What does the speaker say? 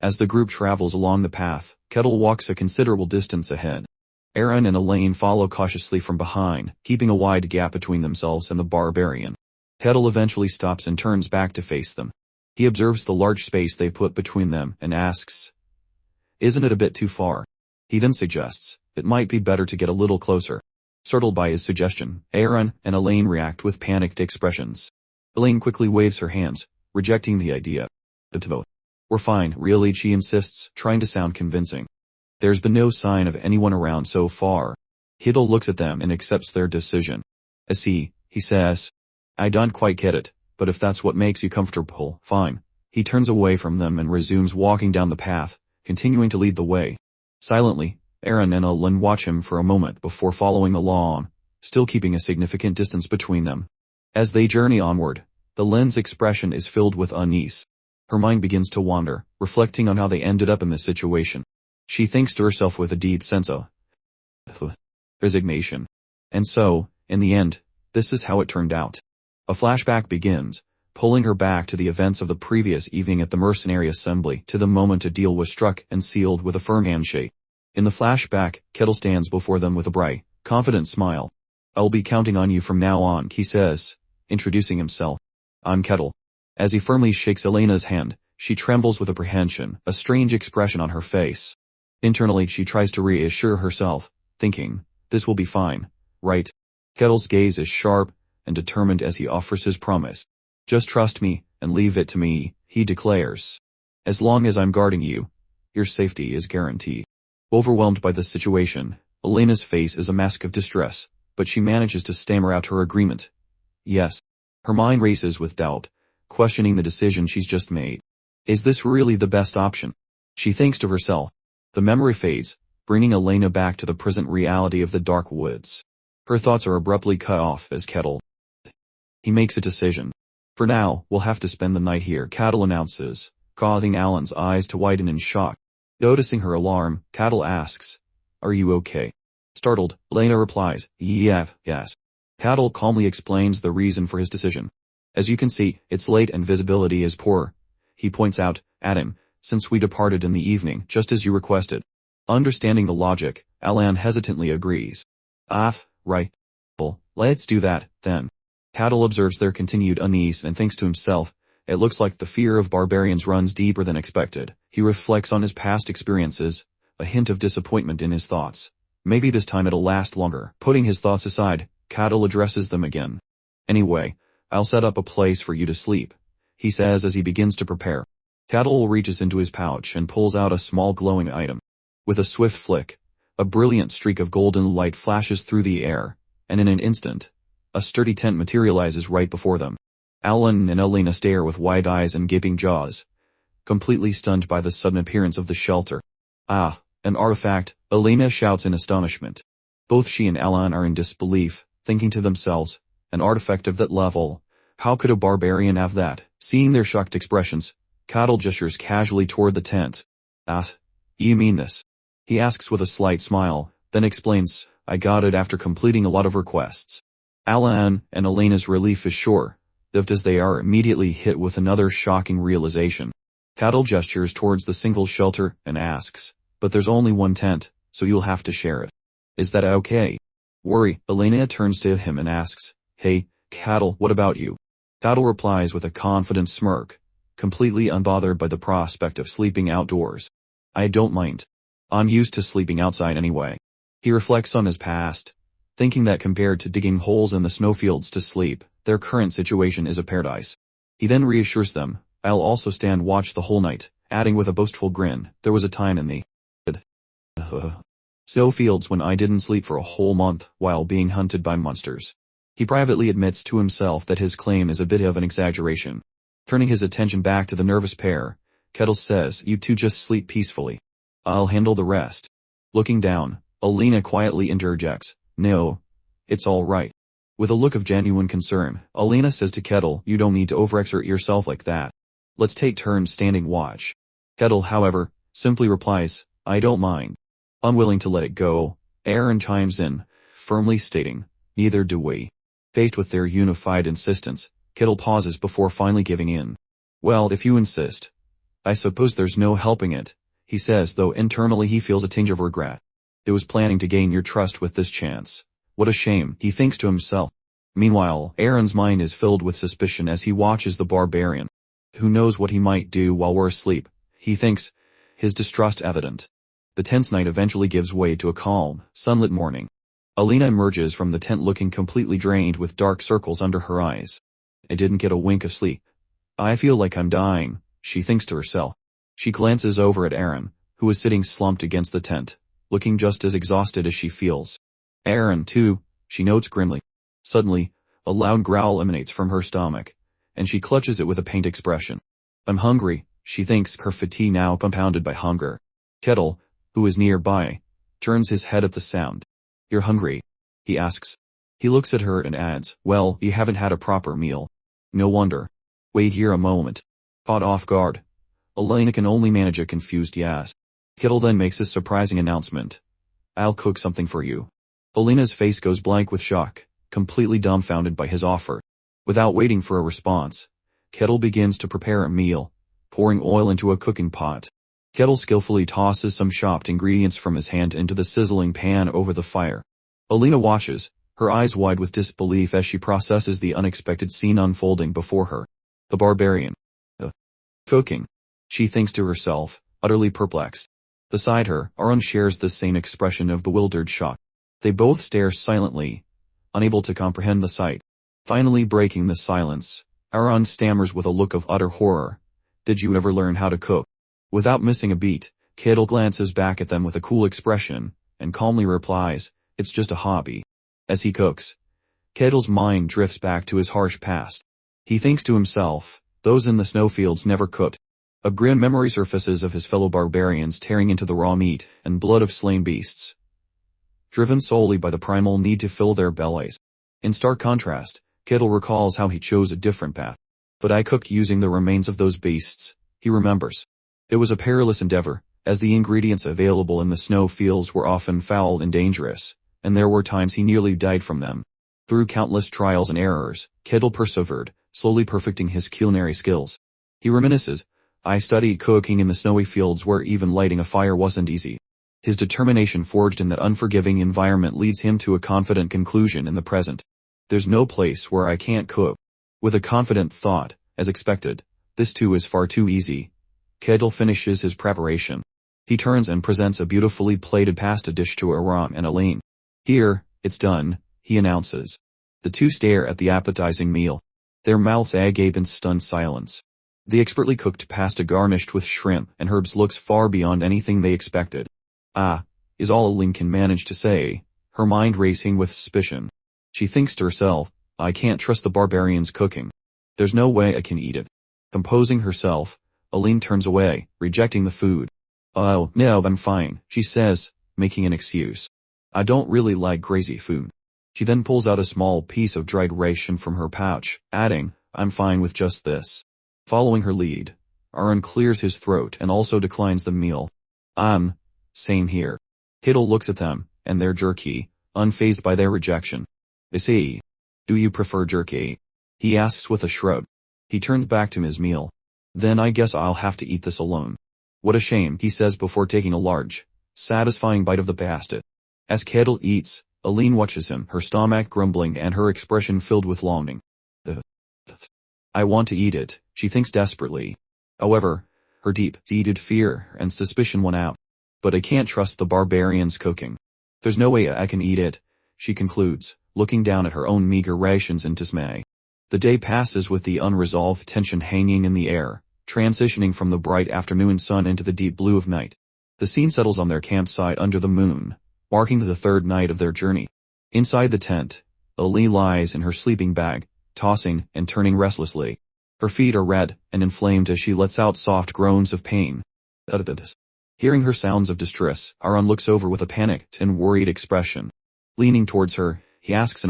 As the group travels along the path, Kettle walks a considerable distance ahead. Aaron and Elaine follow cautiously from behind, keeping a wide gap between themselves and the Barbarian. Kettle eventually stops and turns back to face them. He observes the large space they've put between them and asks, "Isn't it a bit too far?" He then suggests, "It might be better to get a little closer." Startled by his suggestion, Aaron and Elaine react with panicked expressions. Elaine quickly waves her hands, rejecting the idea. "We're fine, really," she insists, trying to sound convincing. There's been no sign of anyone around so far. Kettle looks at them and accepts their decision. "I see," he says. "I don't quite get it, but if that's what makes you comfortable, fine." He turns away from them and resumes walking down the path, continuing to lead the way. Silently, Aaron and Elaine watch him for a moment before following along, still keeping a significant distance between them. As they journey onward, Elaine's expression is filled with unease. Her mind begins to wander, reflecting on how they ended up in this situation. She thinks to herself with a deep sense of resignation. And so, in the end, this is how it turned out. A flashback begins, pulling her back to the events of the previous evening at the mercenary assembly, to the moment a deal was struck and sealed with a firm handshake. In the flashback, Kettle stands before them with a bright, confident smile. "I'll be counting on you from now on," he says, introducing himself. "I'm Kettle." As he firmly shakes Elena's hand, she trembles with apprehension, a strange expression on her face. Internally she tries to reassure herself, thinking, "This will be fine, right?" Kettle's gaze is sharp and determined as he offers his promise. "Just trust me, and leave it to me," he declares. "As long as I'm guarding you, your safety is guaranteed." Overwhelmed by the situation, Elena's face is a mask of distress, but she manages to stammer out her agreement. "Yes." Her mind races with doubt, questioning the decision she's just made. Is this really the best option? She thinks to herself. The memory fades, bringing Elena back to the present reality of the dark woods. Her thoughts are abruptly cut off as Kettle. He makes a decision. "For now, we'll have to spend the night here," Kettle announces, causing Alan's eyes to widen in shock. Noticing her alarm, Kettle asks, "Are you okay?" Startled, Elena replies, Yes. Kettle calmly explains the reason for his decision. "As you can see, it's late and visibility is poor," he points out, adding, "since we departed in the evening, just as you requested." Understanding the logic, Alan hesitantly agrees. Right. Well, let's do that, then." Kettle observes their continued unease and thinks to himself, "It looks like the fear of barbarians runs deeper than expected." He reflects on his past experiences, a hint of disappointment in his thoughts. Maybe this time it'll last longer. Putting his thoughts aside, Kettle addresses them again. "Anyway, I'll set up a place for you to sleep," he says as he begins to prepare. Kettle reaches into his pouch and pulls out a small glowing item. With a swift flick, a brilliant streak of golden light flashes through the air, and in an instant, a sturdy tent materializes right before them. Alan and Elena stare with wide eyes and gaping jaws, completely stunned by the sudden appearance of the shelter. "Ah, an artifact," Elena shouts in astonishment. Both she and Alan are in disbelief, thinking to themselves, "An artifact of that level? How could a barbarian have that?" Seeing their shocked expressions, Kettle gestures casually toward the tent. You mean this?" he asks with a slight smile, then explains, "I got it after completing a lot of requests." Alan and Elena's relief is short-lived as they are immediately hit with another shocking realization. Kettle gestures towards the single shelter and asks, "But there's only one tent, so you'll have to share it. Is that okay?" Worry, Elena turns to him and asks, "Hey, Kettle, what about you?" Kettle replies with a confident smirk, completely unbothered by the prospect of sleeping outdoors. "I don't mind. I'm used to sleeping outside anyway." He reflects on his past, thinking that compared to digging holes in the snowfields to sleep, their current situation is a paradise. He then reassures them, "I'll also stand watch the whole night," adding with a boastful grin, "There was a time in the snowfields when I didn't sleep for a whole month while being hunted by monsters." He privately admits to himself that his claim is a bit of an exaggeration. Turning his attention back to the nervous pair, Kettle says, "You two just sleep peacefully. I'll handle the rest." Looking down, Elena quietly interjects, "No, it's all right." With a look of genuine concern, Elena says to Kettle, "You don't need to overexert yourself like that. Let's take turns standing watch." Kettle, however, simply replies, "I don't mind." Unwilling to let it go, Aaron chimes in, firmly stating, "Neither do we." Faced with their unified insistence, Kettle pauses before finally giving in. "Well, if you insist, I suppose there's no helping it, he says, though internally he feels a tinge of regret. It was planning to gain your trust with this chance. What a shame, he thinks to himself. Meanwhile, Aaron's mind is filled with suspicion as he watches the barbarian. Who knows what he might do while we're asleep, he thinks, his distrust evident. The tense night eventually gives way to a calm, sunlit morning. Alina emerges from the tent looking completely drained with dark circles under her eyes. I didn't get a wink of sleep. I feel like I'm dying, she thinks to herself. She glances over at Aaron, who is sitting slumped against the tent, looking just as exhausted as she feels. Aaron, too, she notes grimly. Suddenly, a loud growl emanates from her stomach, and she clutches it with a pained expression. I'm hungry, she thinks, her fatigue now compounded by hunger. Kettle, who is nearby, turns his head at the sound. You're hungry? He asks. He looks at her and adds, well, you haven't had a proper meal. No wonder. Wait here a moment. Caught off guard, Alina can only manage a confused yes. Kettle then makes his surprising announcement. I'll cook something for you. Alina's face goes blank with shock, completely dumbfounded by his offer. Without waiting for a response, Kettle begins to prepare a meal, pouring oil into a cooking pot. Kettle skillfully tosses some chopped ingredients from his hand into the sizzling pan over the fire. Alina watches, her eyes wide with disbelief as she processes the unexpected scene unfolding before her. The barbarian. Cooking. She thinks to herself, utterly perplexed. Beside her, Aaron shares the same expression of bewildered shock. They both stare silently, unable to comprehend the sight. Finally breaking the silence, Aaron stammers with a look of utter horror. Did you ever learn how to cook? Without missing a beat, Kettle glances back at them with a cool expression, and calmly replies, it's just a hobby. As he cooks, Kettle's mind drifts back to his harsh past. He thinks to himself, those in the snowfields never cooked. A grim memory surfaces of his fellow barbarians tearing into the raw meat and blood of slain beasts, driven solely by the primal need to fill their bellies. In stark contrast, Kettle recalls how he chose a different path. But I cooked using the remains of those beasts, he remembers. It was a perilous endeavor, as the ingredients available in the snow fields were often foul and dangerous, and there were times he nearly died from them. Through countless trials and errors, Kettle persevered, slowly perfecting his culinary skills. He reminisces, I studied cooking in the snowy fields where even lighting a fire wasn't easy. His determination forged in that unforgiving environment leads him to a confident conclusion in the present. There's no place where I can't cook. With a confident thought, as expected, this too is far too easy. Kettle finishes his preparation. He turns and presents a beautifully plated pasta dish to Aaron and Aline. Here, it's done, he announces. The two stare at the appetizing meal. Their mouths agape in stunned silence. The expertly cooked pasta garnished with shrimp and herbs looks far beyond anything they expected. Ah, is all Aline can manage to say, her mind racing with suspicion. She thinks to herself, I can't trust the barbarian's cooking. There's no way I can eat it. Composing herself, Aline turns away, rejecting the food. Oh, no, I'm fine, she says, making an excuse. I don't really like crazy food. She then pulls out a small piece of dried ration from her pouch, adding, I'm fine with just this. Following her lead, Aaron clears his throat and also declines the meal. Same here. Kettle looks at them, and they're jerky, unfazed by their rejection. I see. Do you prefer jerky? He asks with a shrug. He turns back to his meal. Then I guess I'll have to eat this alone. What a shame, he says before taking a large, satisfying bite of the pasta. As Kettle eats, Aline watches him, her stomach grumbling and her expression filled with longing. I want to eat it, she thinks desperately. However, her deep-seated fear and suspicion won out. But I can't trust the barbarian's cooking. There's no way I can eat it, she concludes, looking down at her own meager rations in dismay. The day passes with the unresolved tension hanging in the air, transitioning from the bright afternoon sun into the deep blue of night. The scene settles on their campsite under the moon, marking the third night of their journey. Inside the tent, Aline lies in her sleeping bag, tossing and turning restlessly. Her feet are red and inflamed as she lets out soft groans of pain. Hearing her sounds of distress, Aaron looks over with a panicked and worried expression. Leaning towards her, he asks in